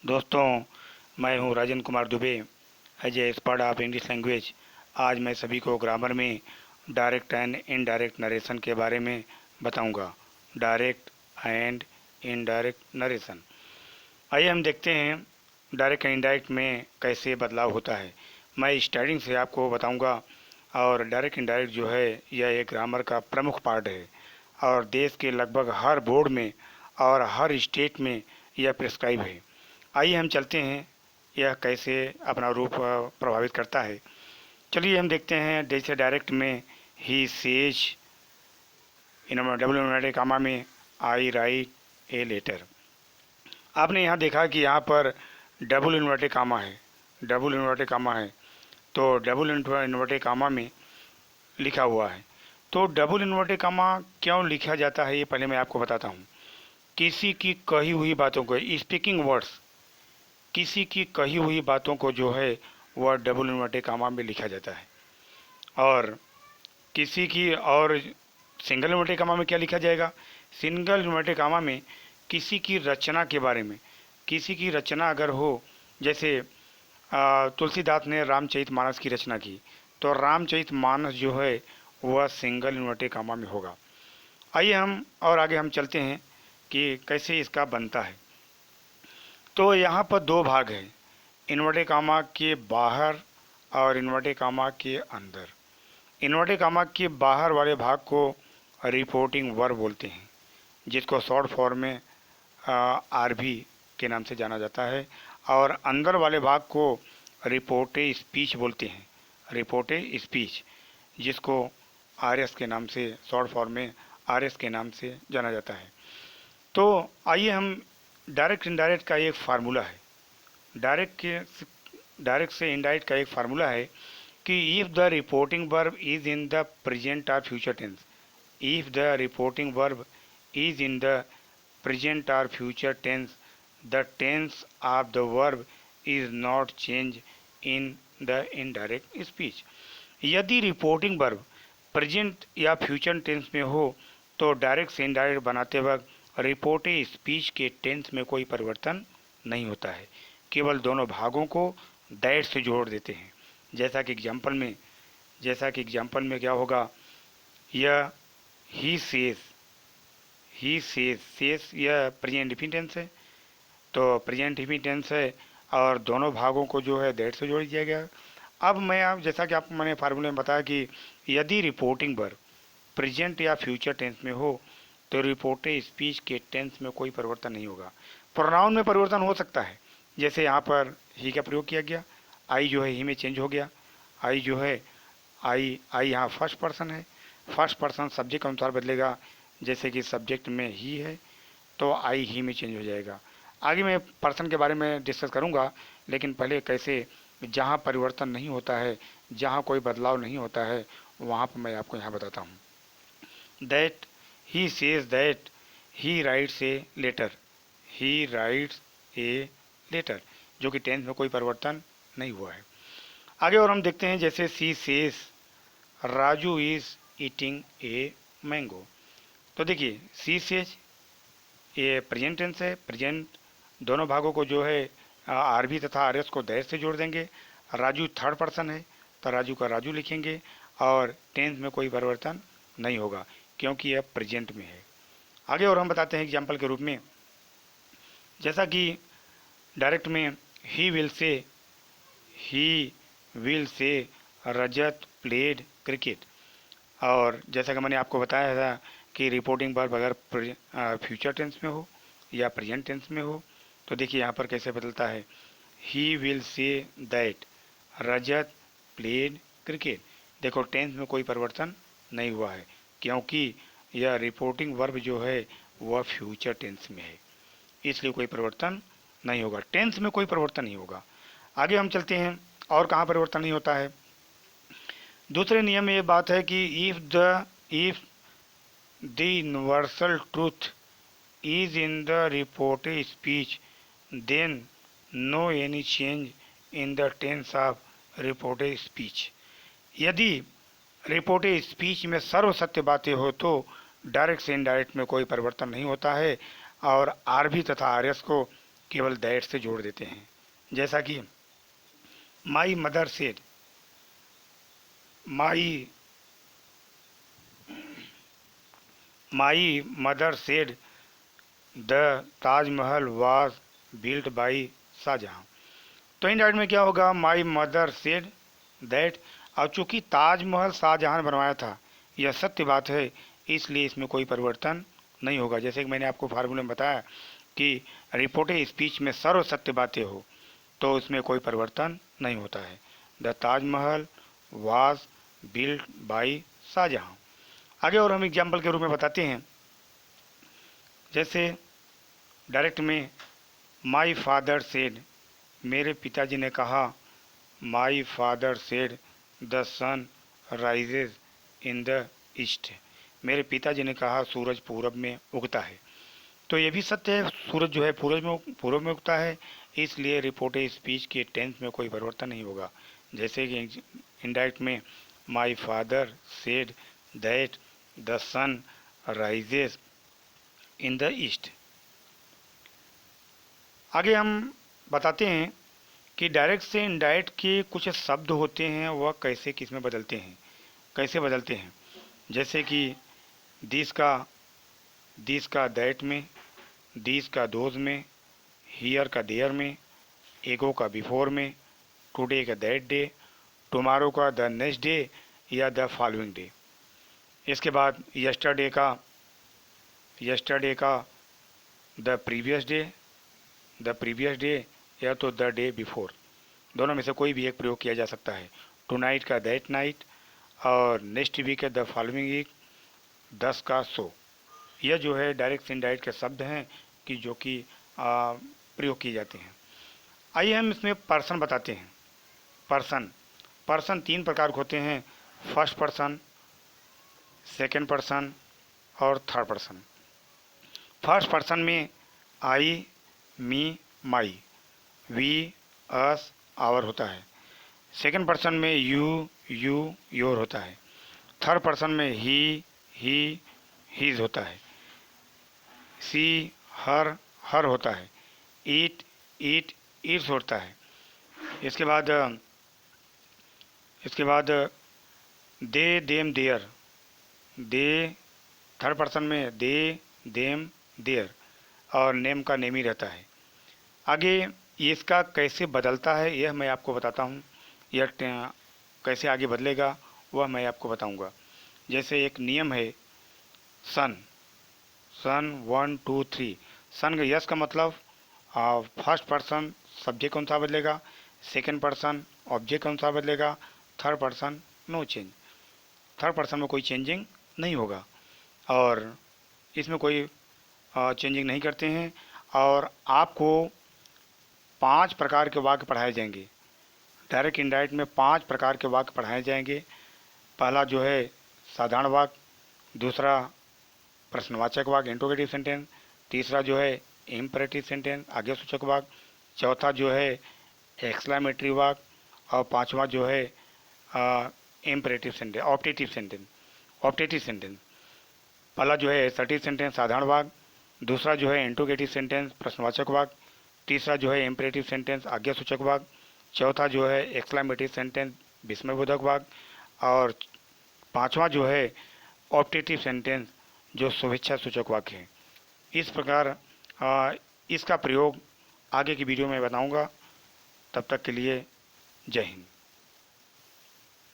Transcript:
दोस्तों, मैं हूं Rajendra Kumar Dubey, as a expert of English language. आज मैं सभी को ग्रामर में डायरेक्ट एंड इनडायरेक्ट नरेशन के बारे में बताऊंगा। Direct and indirect narration. आइए हम देखते हैं डायरेक्ट एंड इनडायरेक्ट में कैसे बदलाव होता है। मैं स्टार्टिंग से आपको बताऊंगा। और डायरेक्ट इनडायरेक्ट जो है यह एक ग्रामर का प्रमुख पार्ट है और देश के लगभग हर बोर्ड में और हर स्टेट में यह प्रिस्क्राइब है। आइए हम चलते हैं यह कैसे अपना रूप प्रभावित करता है। चलिए हम देखते हैं। जैसे डायरेक्ट में ही says in double inverted comma में आई राइट ए लेटर। आपने यहाँ देखा कि यहाँ पर डबल इन्वर्टेड कामा है, डबल इन्वर्टेड कामा है। तो डबल इन्वर्टेड कामा में लिखा हुआ है। तो डबल इन्वर्टेड कामा क्यों लिखा जाता है ये पहले मैं आपको बताता हूँ। किसी की कही हुई बातों को, स्पीकिंग वर्ड्स, किसी की कही हुई बातों को जो है वह डबल इन्वर्टेड कामा में लिखा जाता है। और किसी की और सिंगल इन्वर्टेड कामा में क्या लिखा जाएगा? सिंगल इन्वर्टेड कामा में किसी की रचना के बारे में, किसी की रचना अगर हो, जैसे तुलसीदास ने रामचरितमानस की रचना की, तो रामचरितमानस जो है वह सिंगल इन्वर्टेड कामा में होगा। आइए हम और आगे हम चलते हैं कि कैसे इसका बनता है। तो यहाँ पर दो भाग हैं, इन्वर्टेड कामा के बाहर और इन्वर्टेड कामा के अंदर। इन्वर्टेड कामा के बाहर वाले भाग को रिपोर्टिंग वर्ब बोलते हैं, जिसको शॉर्ट फॉर्म में आरबी के नाम से जाना जाता है। और अंदर वाले भाग को रिपोर्टे स्पीच बोलते हैं, रिपोर्टे स्पीच, जिसको आरएस के नाम से, शॉर्ट फॉर्म में आरएस के नाम से जाना जाता है। तो आइए हम डायरेक्ट इनडायरेक्ट का एक फार्मूला है, डायरेक्ट से इनडायरेक्ट का एक फार्मूला है कि if the reporting verb is in the present और future tense, if the reporting verb is in the present और future tense, the tense of the verb is not change in the indirect speech. यदि reporting verb present या future tense में हो तो direct से indirect बनाते वक्त reported speech के टेंस में कोई परिवर्तन नहीं होता है, केवल दोनों भागों को दैट से जोड़ देते हैं। जैसा कि एग्जाम्पल में क्या होगा, यह ही सेज, सेज यह प्रेजेंट डिफिनिट टेंस है, तो प्रेजेंट डिफिनिट टेंस है और दोनों भागों को जो है दैट से जोड़ दिया गया। अब मैं आप जैसा कि आपको मैंने फार्मूले में बताया कि यदि रिपोर्टिंग वर्ब प्रेजेंट या फ्यूचर टेंस में हो तो रिपोर्टेड स्पीच के टेंस में कोई परिवर्तन नहीं होगा। प्रोनाउन में परिवर्तन हो सकता है, जैसे यहाँ पर ही का प्रयोग किया गया, आई जो है ही में चेंज हो गया। आई जो है आई यहाँ फर्स्ट पर्सन है, फर्स्ट पर्सन सब्जेक्ट के अनुसार बदलेगा। जैसे कि सब्जेक्ट में ही है तो आई ही में चेंज हो जाएगा। आगे मैं पर्सन के बारे में डिस्कस करूँगा, लेकिन पहले कैसे जहाँ परिवर्तन नहीं होता है, जहाँ कोई बदलाव नहीं होता है, वहाँ पर मैं आपको यहाँ बताता हूँ। That he says that he writes a letter, he writes a letter, जो कि टेंस में कोई परिवर्तन नहीं हुआ है। आगे और हम देखते हैं, जैसे she says Raju is eating a mango. तो देखिए सी सेज ये प्रेजेंट टेंस है, प्रेजेंट दोनों भागों को जो है आरबी तथा आरएस को दैट से जोड़ देंगे। राजू थर्ड पर्सन है तो राजू का राजू लिखेंगे और टेंस में कोई परिवर्तन नहीं होगा क्योंकि यह प्रेजेंट में है। आगे और हम बताते हैं एग्जाम्पल के रूप में, जैसा कि डायरेक्ट में he will say Rajat played cricket. और जैसा कि मैंने आपको बताया था कि रिपोर्टिंग वर्ब अगर फ्यूचर टेंस में हो या प्रेजेंट टेंस में हो तो देखिए यहाँ पर कैसे बदलता है। He will say that Rajat played cricket. देखो टेंस में कोई परिवर्तन नहीं हुआ है क्योंकि यह रिपोर्टिंग वर्ब जो है वह फ्यूचर टेंस में है, इसलिए कोई परिवर्तन नहीं होगा, टेंस में कोई परिवर्तन नहीं होगा। आगे हम चलते हैं और कहाँ परिवर्तन नहीं होता है। दूसरे नियम में ये बात है कि if the universal truth is in the reported speech then no any change in the tense of reported speech. यदि रिपोर्टेड स्पीच में सर्व सत्य बातें हो तो डायरेक्ट से इनडायरेक्ट में कोई परिवर्तन नहीं होता है और आरबी तथा आरएस को केवल दैट से जोड़ देते हैं। जैसा कि my mother said, my mother said the Taj Mahal was built by Shah Jahan. तो इंडायरेक्ट में क्या होगा, माई मदर सेड दैट। और चूंकि ताजमहल शाहजहां ने बनवाया था, यह सत्य बात है, इसलिए इसमें कोई परिवर्तन नहीं होगा। जैसे कि मैंने आपको फार्मूले में बताया कि रिपोर्टेड स्पीच में सर्व सत्य बातें हो तो उसमें कोई परिवर्तन नहीं होता है। The Taj Mahal was built by Shah Jahan. आगे और हम एग्जाम्पल के रूप में बताते हैं। जैसे डायरेक्ट में माई फादर सेड, मेरे पिताजी ने कहा, my father said the sun rises in the east, मेरे पिताजी ने कहा सूरज पूरब में उगता है। तो ये भी सत्य है, सूरज जो है पूरब में उगता है, इसलिए रिपोर्टेड स्पीच के टेंस में कोई परिवर्तन नहीं होगा। जैसे कि इनडायरेक्ट में my father said that the sun rises in the east. आगे हम बताते हैं कि डायरेक्ट से इनडायरेक्ट के कुछ शब्द होते हैं, वह कैसे किस में बदलते हैं, कैसे बदलते हैं। जैसे कि दिस का दैट में, दिस का दोज में, हियर का देयर में, एगो का बिफोर में, टुडे का दैट डे, टुमारो का द नेक्स्ट डे या द फॉलोइंग डे। इसके बाद यस्टरडे का द प्रीवियस डे या तो द डे बिफोर, दोनों में से कोई भी एक प्रयोग किया जा सकता है। टू नाइट का दैट नाइट और नेक्स्ट वीक है द फॉलोइंग वीक, 10 का सो। यह जो है डायरेक्ट से इनडायरेक्ट के शब्द हैं कि जो कि प्रयोग किए जाते हैं। आइए हम इसमें पर्सन बताते हैं। पर्सन 3 प्रकार के होते हैं, फर्स्ट पर्सन, सेकंड पर्सन और थर्ड पर्सन। फर्स्ट पर्सन में आई, मी, माई, वी, अस, आवर होता है। सेकंड पर्सन में यू, योर होता है। थर्ड पर्सन में ही, हीज होता है। सी, हर होता है। ईट, ईट्स होता है। इसके बाद they, them, their, they third person में दे, देम, देयर और नेम का नेम ही रहता है। आगे ये इसका कैसे बदलता है यह मैं आपको बताता हूँ, यह कैसे आगे बदलेगा वह मैं आपको बताऊँगा। जैसे एक नियम है, सन 1 2 3, सन का यस का मतलब फर्स्ट पर्सन सब्जेक्ट कौन सा बदलेगा, सेकंड पर्सन ऑब्जेक्ट कौन सा बदलेगा, third person no change, third person में कोई चेंजिंग नहीं होगा और इसमें कोई चेंजिंग नहीं करते हैं। और आपको 5 प्रकार के वाक्य पढ़ाए जाएंगे, डायरेक्ट इनडायरेक्ट में 5 प्रकार के वाक्य पढ़ाए जाएंगे। पहला जो है साधारण वाक्य, दूसरा प्रश्नवाचक वाक्य इंट्रोगेटिव सेंटेंस, तीसरा जो है इम्परेटिव सेंटेंस आगे सूचक वाक्य, चौथा जो है एक्सक्लेमेटरी वाक्य और पांचवा जो है इम्परेटिव सेंटेंस ऑप्टेटिव सेंटेंस। पहला जो है असर्टिव सेंटेंस साधारण वाक्य, दूसरा जो है इंट्रोगेटिव सेंटेंस प्रश्नवाचक वाक्य, तीसरा जो है इम्परेटिव सेंटेंस आज्ञा सूचक वाक्य, चौथा जो है एक्सक्लेमेटरी सेंटेंस विस्मयबोधक वाक्य और पांचवा जो है ऑप्टेटिव सेंटेंस जो शुभेच्छा सूचक वाक्य है। इस प्रकार इसका प्रयोग आगे की वीडियो में बताऊंगा। तब तक के लिए जय हिंद।